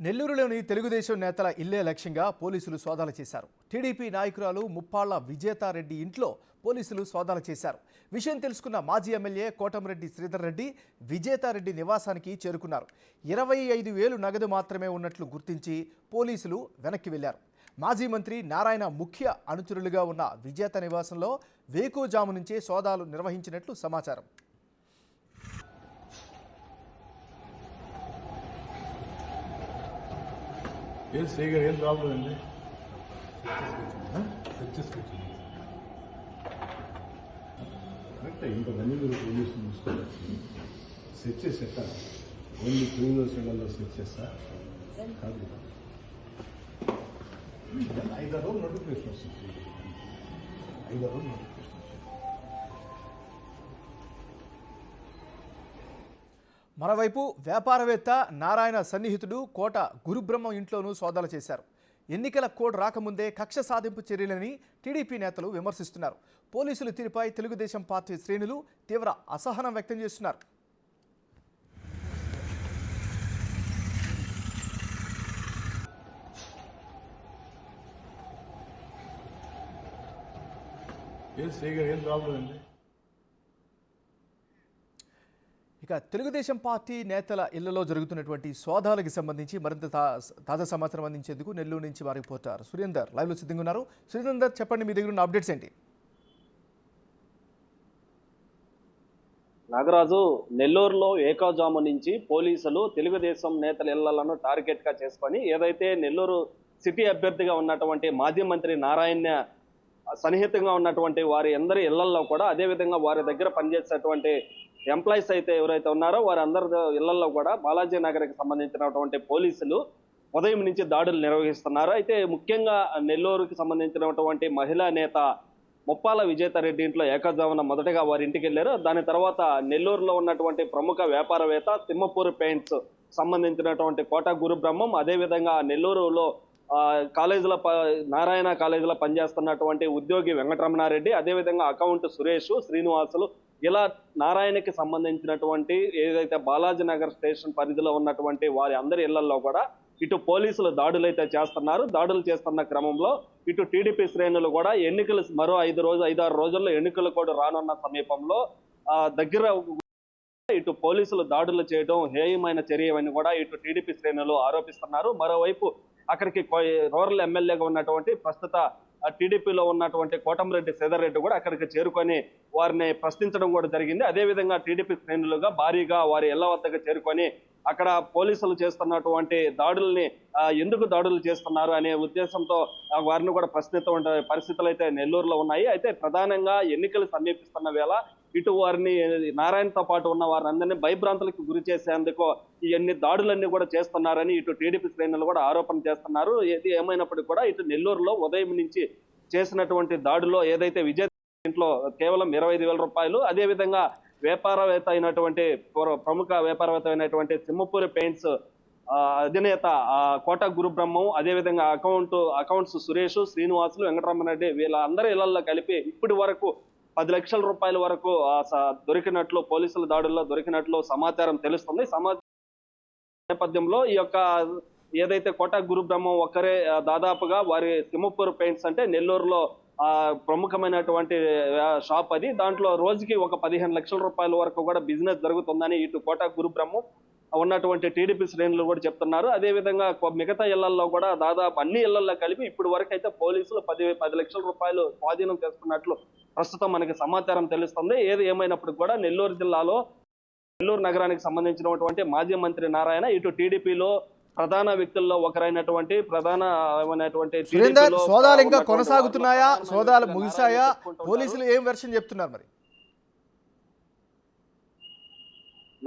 నెల్లూరులోని తెలుగుదేశం నేతల ఇల్లే లక్ష్యంగా పోలీసులు సోదాలు చేశారు. టీడీపీ నాయకురాలు ముప్పాళ్ల విజేతారెడ్డి ఇంట్లో పోలీసులు సోదాలు చేశారు. విషయం తెలుసుకున్న మాజీ ఎమ్మెల్యే కోటమిరెడ్డి శ్రీధర్ రెడ్డి విజేతారెడ్డి నివాసానికి చేరుకున్నారు. 25,000 నగదు మాత్రమే ఉన్నట్లు గుర్తించి పోలీసులు వెనక్కి వెళ్లారు. మాజీ మంత్రి నారాయణ ముఖ్య అనుచరులుగా ఉన్న విజేత నివాసంలో వేకువజాము నుంచే సోదాలు నిర్వహించినట్లు సమాచారం. ఏం ప్రాబ్లం అండి? కరెక్ట్. ఇంతమంది మీరు పోలీసులు చూసుకోవచ్చు. సెట్ చేసేట ఓన్లీ క్రిమినల్ సెంటర్లో సెట్ చేస్తా కాదు. 5 రోజులు నోటిఫికేషన్ వస్తుంది. 5 రోజులు నోటిఫికేషన్. మరోవైపు వ్యాపారవేత్త నారాయణ సన్నిహితుడు కోట గురుబ్రహ్మం ఇంట్లోనూ సోదాలు చేశారు. ఎన్నికల కోడ్ రాకముందే కక్ష సాధింపు చర్యలని టీడీపీ నేతలు విమర్శిస్తున్నారు. పోలీసుల తీరుపై తెలుగుదేశం పార్టీ శ్రేణులు తీవ్ర అసహనం వ్యక్తం చేస్తున్నారు. ఏం ప్రాబ్లం అండి? ఇక తెలుగుదేశం పార్టీ నేతల ఇళ్లలో జరుగుతున్నటువంటి సోదాలకు సంబంధించి మరింత తాజా సమాచారం అందించేందుకు నెల్లూరు నుంచి వారి రిపోర్టర్ సురేందర్ లైవ్లో సిద్ధంగా ఉన్నారు. సురేందర్, చెప్పండి, మీ దగ్గర ఉన్న అప్డేట్స్ ఏంటి? నాగరాజు, నెల్లూరులో ఏకాజాము నుంచి పోలీసులు తెలుగుదేశం నేతల ఇళ్లను టార్గెట్ గా చేసుకొని ఏదైతే నెల్లూరు సిటీ అభ్యర్థిగా ఉన్నటువంటి మాజీ మంత్రి నారాయణ సన్నిహితంగా ఉన్నటువంటి వారి అందరి ఇళ్లలో కూడా, అదేవిధంగా వారి దగ్గర పనిచేసేటువంటి ఎంప్లాయీస్ అయితే ఎవరైతే ఉన్నారో వారందరి ఇళ్లలో కూడా బాలాజీ నగర్కి సంబంధించినటువంటి పోలీసులు ఉదయం నుంచి దాడులు నిర్వహిస్తున్నారు. అయితే ముఖ్యంగా నెల్లూరుకి సంబంధించినటువంటి మహిళా నేత ముప్పాళ్ల విజేతారెడ్డి ఇంట్లో ఏకజామున మొదటగా వారి ఇంటికి వెళ్లారు. దాని తర్వాత నెల్లూరులో ఉన్నటువంటి ప్రముఖ వ్యాపారవేత్త తిమ్మపూరి పెయింట్స్ సంబంధించినటువంటి కోట గురుబ్రహ్మం, అదేవిధంగా నెల్లూరులో కాలేజీలో నారాయణ కాలేజీలో పనిచేస్తున్నటువంటి ఉద్యోగి వెంకటరమణారెడ్డి, అదేవిధంగా అకౌంట్ సురేష్, శ్రీనివాసులు, ఇలా నారాయణకి సంబంధించినటువంటి ఏదైతే బాలాజీ నగర్ స్టేషన్ పరిధిలో ఉన్నటువంటి వారి అందరి ఇళ్లలో కూడా ఇటు పోలీసులు దాడులు అయితే చేస్తున్నారు. దాడులు చేస్తున్న క్రమంలో ఇటు టీడీపీ శ్రేణులు కూడా ఎన్నికలు మరో 5-6 రోజుల్లో ఎన్నికలు కూడా రానున్న సమీపంలో దగ్గర ఇటు పోలీసులు దాడులు చేయడం హేయమైన చర్య అని కూడా ఇటు టీడీపీ శ్రేణులు ఆరోపిస్తున్నారు. మరోవైపు అక్కడికి రూరల్ ఎమ్మెల్యేగా ఉన్నటువంటి ప్రస్తుత టీడీపీలో ఉన్నటువంటి కోటమిరెడ్డి శ్రీధర్ రెడ్డి కూడా అక్కడికి చేరుకొని వారిని ప్రశ్నించడం కూడా జరిగింది. అదేవిధంగా టీడీపీ శ్రేణులుగా భారీగా వారి ఇళ్ల వద్దకు చేరుకొని అక్కడ పోలీసులు చేస్తున్నటువంటి దాడుల్ని ఎందుకు దాడులు చేస్తున్నారు అనే ఉద్దేశంతో వారిని కూడా ప్రశ్నించే పరిస్థితులు అయితే నెల్లూరులో ఉన్నాయి. అయితే ప్రధానంగా ఎన్నికలు సమీపిస్తున్న వేళ ఇటు వారిని నారాయణతో పాటు ఉన్న వారందరినీ భయభ్రాంతులకు గురి చేసేందుకు ఇవన్నీ దాడులన్నీ కూడా చేస్తున్నారని ఇటు టీడీపీ శ్రేణులు కూడా ఆరోపణ చేస్తున్నారు. ఏది ఏమైనప్పటికీ కూడా ఇటు నెల్లూరులో ఉదయం నుంచి చేసినటువంటి దాడిలో ఏదైతే విజయ్ ఇంట్లో కేవలం 25,000 రూపాయలు, అదేవిధంగా వ్యాపారవేత్త అయినటువంటి ప్రముఖ వ్యాపారవేత్త అయినటువంటి తిమ్మపూరి పెయింట్స్ అధినేత కోట గురుబ్రహ్మం, అదేవిధంగా అకౌంట్స్ సురేష్, శ్రీనివాసులు, వెంకటరమణారెడ్డి వీళ్ళందరి ఇళ్లలో కలిపి ఇప్పటి వరకు 10 లక్షల రూపాయల వరకు దొరికినట్లు, పోలీసుల దాడుల్లో దొరికినట్లు సమాచారం తెలుస్తుంది. సమాచారం నేపథ్యంలో ఈ యొక్క ఏదైతే కోట గురుబ్రహ్మం ఒక్కరే దాదాపుగా వారి తిమ్మపూరి పెయింట్స్ అంటే నెల్లూరులో ప్రముఖమైనటువంటి షాప్ అది. దాంట్లో రోజుకి ఒక 15 లక్షల రూపాయల వరకు కూడా బిజినెస్ జరుగుతుందని ఇటు కోట గురుబ్రహ్మం ఉన్నటువంటి టీడీపీ శ్రేణులు కూడా చెప్తున్నారు. అదేవిధంగా మిగతా ఇళ్లలో కూడా దాదాపు అన్ని ఇళ్లలో కలిపి ఇప్పుడు వరకు అయితే పోలీసులు 10 లక్షల రూపాయలు స్వాధీనం చేసుకున్నట్లు ప్రస్తుతం మనకి సమాచారం తెలుస్తుంది. ఏది ఏమైనప్పుడు కూడా నెల్లూరు జిల్లాలో నెల్లూరు నగరానికి సంబంధించినటువంటి మాజీ మంత్రి నారాయణ ఇటు టీడీపీలో ప్రధాన వ్యక్తుల్లో ఒకరైనటువంటి సోదాలు ఇంకా కొనసాగుతున్నాయా? సోదాలు ముగిసాయా? పోలీసులు ఏం వెర్షన్ చెప్తున్నారు మరి?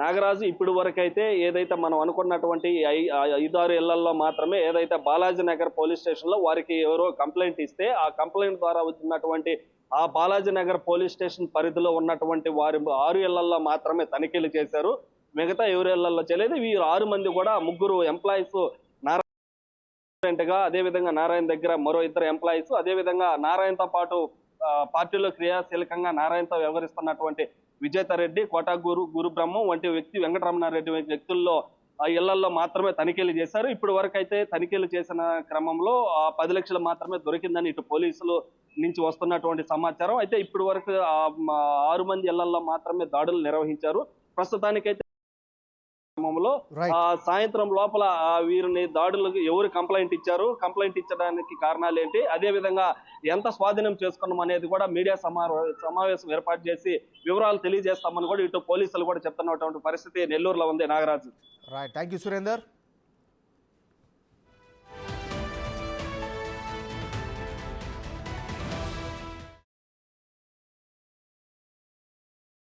నాగరాజు, ఇప్పుడు వరకైతే ఏదైతే మనం అనుకున్నటువంటి 5-6 ఇళ్లలో మాత్రమే ఏదైతే బాలాజీ నగర్ పోలీస్ స్టేషన్ లో వారికి ఎవరో కంప్లైంట్ ఇస్తే ఆ కంప్లైంట్ ద్వారా వచ్చినటువంటి ఆ బాలాజీ నగర్ పోలీస్ స్టేషన్ పరిధిలో ఉన్నటువంటి వారి 6 ఇళ్లలో మాత్రమే తనిఖీలు చేశారు. మిగతా ఎవరి ఇళ్లలో చేయలేదు. వీరు 6 మంది కూడా 3 ఎంప్లాయీస్ నారాయణ, అదేవిధంగా నారాయణ దగ్గర మరో 2 ఎంప్లాయీస్, అదేవిధంగా నారాయణతో పాటు పార్టీలో క్రియాశీలకంగా నారాయణతో వ్యవహరిస్తున్నటువంటి విజేతారెడ్డి, కోట గురుబ్రహ్మం వంటి వ్యక్తి, వెంకటరమణారెడ్డి వ్యక్తుల్లో ఇళ్లలో మాత్రమే తనిఖీలు చేశారు. ఇప్పటి వరకు అయితే తనిఖీలు చేసిన క్రమంలో 10 లక్షలు మాత్రమే దొరికిందని ఇటు పోలీసులు నుంచి వస్తున్నటువంటి సమాచారం. అయితే ఇప్పటి వరకు 6 మంది ఇళ్లలో మాత్రమే దాడులు నిర్వహించారు. ప్రస్తుతానికైతే క్రమంలో రైట్. సాయంత్రం లోపల వీరిని దాడులకు ఎవరు కంప్లైంట్ ఇచ్చారు, కంప్లైంట్ ఇచ్చడానికి కారణాలు ఏంటి, అదే విధంగా ఎంత స్వాధీనం చేసుకున్నాం అనేది కూడా మీడియా సమావేశం ఏర్పాటు చేసి వివరాలు తెలియజేస్తామని కూడా ఇటు పోలీసులు కూడా చెప్తున్నటువంటి పరిస్థితి నెల్లూరులో ఉంది. Nagaraju. Right, thank you Surender.